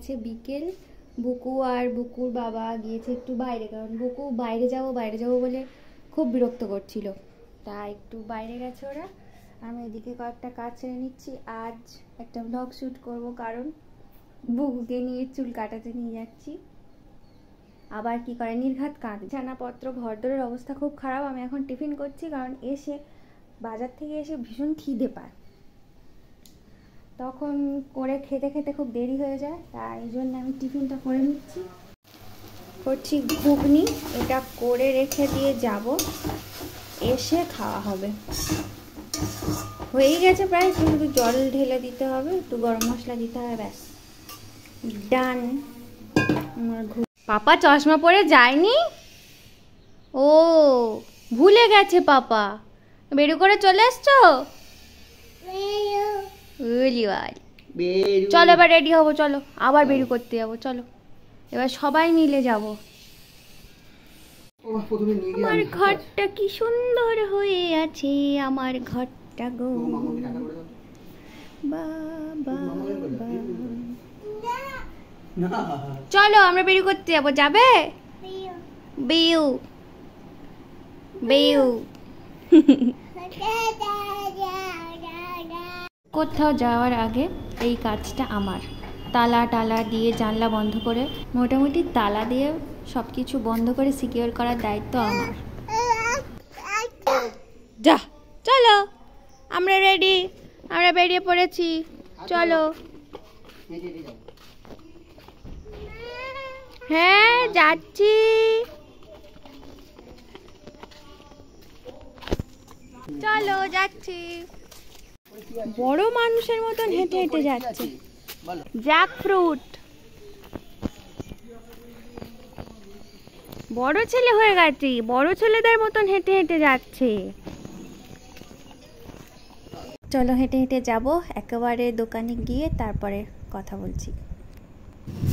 গেছে বিকেল। বুকু আর বুকুর বাবা গিয়েছে একটু বাইরে, কারণ বুকু বাইরে যাবো বলে খুব বিরক্ত করছিল, তাই একটু বাইরে গেছে ওরা। আমি এদিকে কয়েকটা কাজ ছেড়ে নিচ্ছি। আজ একটা ব্লগ শ্যুট করব, কারণ বুকুকে নিয়ে চুল কাটাতে নিয়ে যাচ্ছি। আবার কি করে নির্ঘাত কাঁদ, বিছানাপত্র ঘরদোরের অবস্থা খুব খারাপ। আমি এখন টিফিন করছি, কারণ এসে বাজার থেকে এসে ভীষণ খিদে পায়, তখন করে খেতে খেতে খুব দেরি হয়ে যায়, তাই জন্য আমি টিফিনটা করে নিচ্ছি। করছি ঘুগনি, এটা করে রেখে দিয়ে যাব, এসে খাওয়া হবে। হয়েই গেছে প্রায়, শুধু জল ঢেলে দিতে হবে, একটু গরম মশলা দিতে হবে, ব্যাস ডান। আমার পাপা চশমা পরে যায়নি, ও ভুলে গেছে পাপা। বেরু করে চলে এসছো? চলো এবার রেডি হবো, চলো আবার বেরু করতে যাবো, চলো এবার সবাই মিলে যাব। আমার ঘরটা কি সুন্দর হয়ে আছে, আমার ঘরটা গো বাবা। চলো আমরা বেরু করতে যাবো, যাবে? বেউ বেউ কোথাও যাওয়ার আগে এই কাজটা আমার, তালা টালা দিয়ে জানলা বন্ধ করে, মোটামুটি তালা দিয়ে সব কিছু বন্ধ করে সিকিউর করার দায়িত্ব আমার। যা চলো, আমরা রেডি, আমরা বেরিয়ে পড়েছি, চলো। হ্যাঁ যাচ্ছি। চলো যাচ্ছি। বড় মানুষের মতন হেঁটে হেঁটে যাচ্ছে। জ্যাক ফ্রুট, বড় ছেলে হয়ে গেছে, বড় ছেলেদের মতন হেঁটে হেঁটে যাচ্ছে। চলো হেঁটে হেঁটে যাব, একেবারে দোকানে গিয়ে তারপরে কথা বলছি।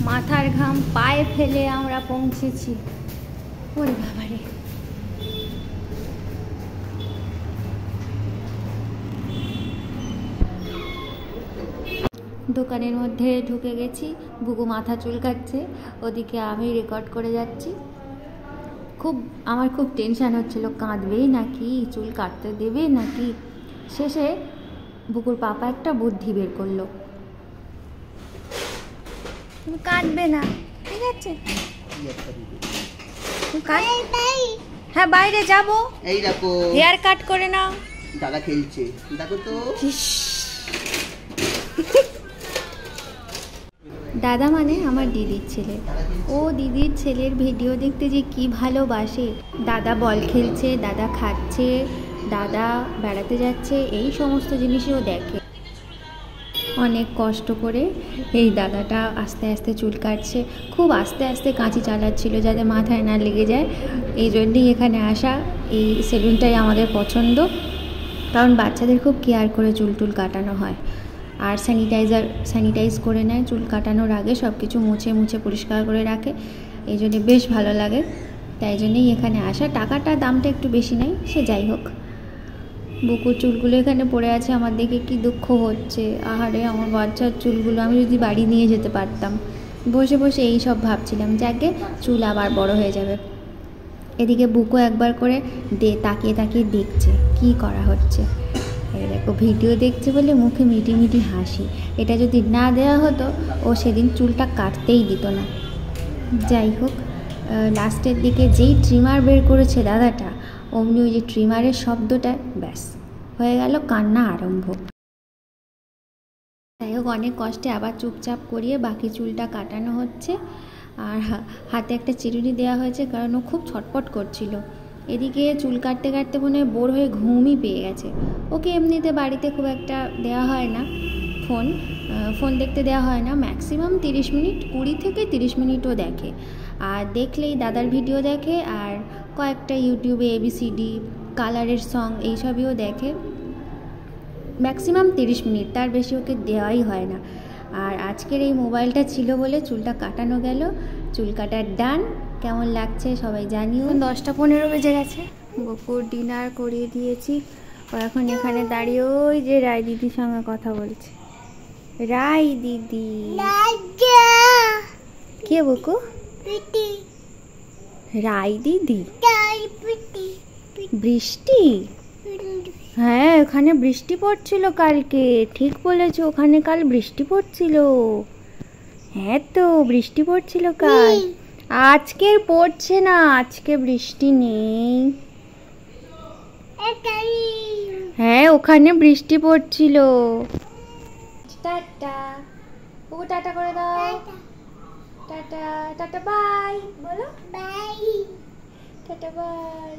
মাথার ঘাম পায়ে ফেলে আমরা পৌঁছেছি। ওরে বাবারে, দোকানের মধ্যে ঢুকে গেছি। বুকু মাথা চুলকাচ্ছে, ওদিকে আমি রেকর্ড করে যাচ্ছি। আমার খুব টেনশান হচ্ছিল, কাঁদবে নাকি, চুল কাটতে দেবে নাকি। শেষে বুকুর পাপা একটা বুদ্ধি বের করলো, তুমি কাটবে না, ঠিক আছে? হ্যাঁ বাইরে যাবো, এই দেখো হেয়ার কাট করে নাও। দাদা খেলছে, দেখো তো। দাদা মানে আমার দিদির ছেলে, ও দিদির ছেলের ভিডিও দেখতে যে কি ভালোবাসে। দাদা বল খেলছে, দাদা খাচ্ছে, দাদা বেড়াতে যাচ্ছে, এই সমস্ত জিনিসই ও দেখে। অনেক কষ্ট করে এই দাদাটা আস্তে আস্তে চুল কাটছে, খুব আস্তে আস্তে কাঁচি চালাচ্ছিল যাতে মাথায় না লেগে যায়। এই জন্যই এখানে আসা, এই সেলুনটাই আমাদের পছন্দ, কারণ বাচ্চাদের খুব কেয়ার করে চুল টুল কাটানো হয়, আর স্যানিটাইজ করে নেয় চুল কাটানোর আগে, সব কিছু মুছে মুছে পরিষ্কার করে রাখে, এই জন্যে বেশ ভালো লাগে, তাই জন্যই এখানে আসা। টাকাটা দামটা একটু বেশি নেয়, সে যাই হোক। বুকুর চুলগুলো এখানে পড়ে আছে, আমার দেখে কি দুঃখ হচ্ছে। আহারে আমার বাচ্চার চুলগুলো, আমি যদি বাড়ি নিয়ে যেতে পারতাম। বসে বসে এই সব ভাবছিলাম, যাকে চুল আবার বড় হয়ে যাবে। এদিকে বুকু একবার করে তাকিয়ে তাকিয়ে দেখছে কি করা হচ্ছে। এই দেখো ভিডিও দেখছে বলে মুখে মিটি মিটি হাসি। এটা যদি না দেওয়া হতো, ও সেদিন চুলটা কাটতেই দিত না। যাই হোক, লাস্টের দিকে যেই ট্রিমার বের করেছে দাদাটা, অমনি ওই যে ট্রিমারের শব্দটা, ব্যাস হয়ে গেল কান্না আরম্ভ। যাই হোক, অনেক কষ্টে আবার চুপচাপ করিয়ে বাকি চুলটা কাটানো হচ্ছে, আর হাতে একটা চিরুনি দেওয়া হয়েছে, কারণ ও খুব ছটপট করছিল। এদিকে চুল কাটতে কাটতে মনে হয় বোর হয়ে ঘুমই পেয়ে গেছে। ওকে এমনিতে বাড়িতে খুব একটা দেওয়া হয় না ফোন দেখতে দেওয়া হয় না, ম্যাক্সিমাম 30 মিনিট, 20 থেকে 30 মিনিটও দেখে। আর দেখলেই দাদার ভিডিও দেখে, আর কয়েকটা ইউটিউবে ABCD, কালারের সং এইসবইও দেখে। ম্যাক্সিমাম 30 মিনিট, তার বেশি ওকে দেওয়াই হয় না। আর আজকের এই মোবাইলটা ছিল বলে চুলটা কাটানো গেল। চুল কাটার ডান। কেমন লাগছে সবাই জানিও। 10টা 15 বেজে গেছে, বপুর ডিনার করিয়ে দিয়েছি। ও এখন এখানে দাঁড়িয়ে ওই যে রায় দিদির সঙ্গে কথা বলছে। রায় দিদি কে বুকু? রাই দিদি। বৃষ্টি? হ্যাঁ, ওখানে বৃষ্টি পড়ছিল কালকে, ঠিক বলেছো, ওখানে কাল বৃষ্টি পড়ছিল। হ্যাঁ তো, বৃষ্টি পড়ছিল কাল। আজকে পড়ছে না, আজকে বৃষ্টি নেই। হ্যাঁ, ওখানে বৃষ্টি পড়ছিল। টাটা, বুকু টাটা করে দাও। টাটা, টাটা বাই বলো। বাই, টাটা বাই।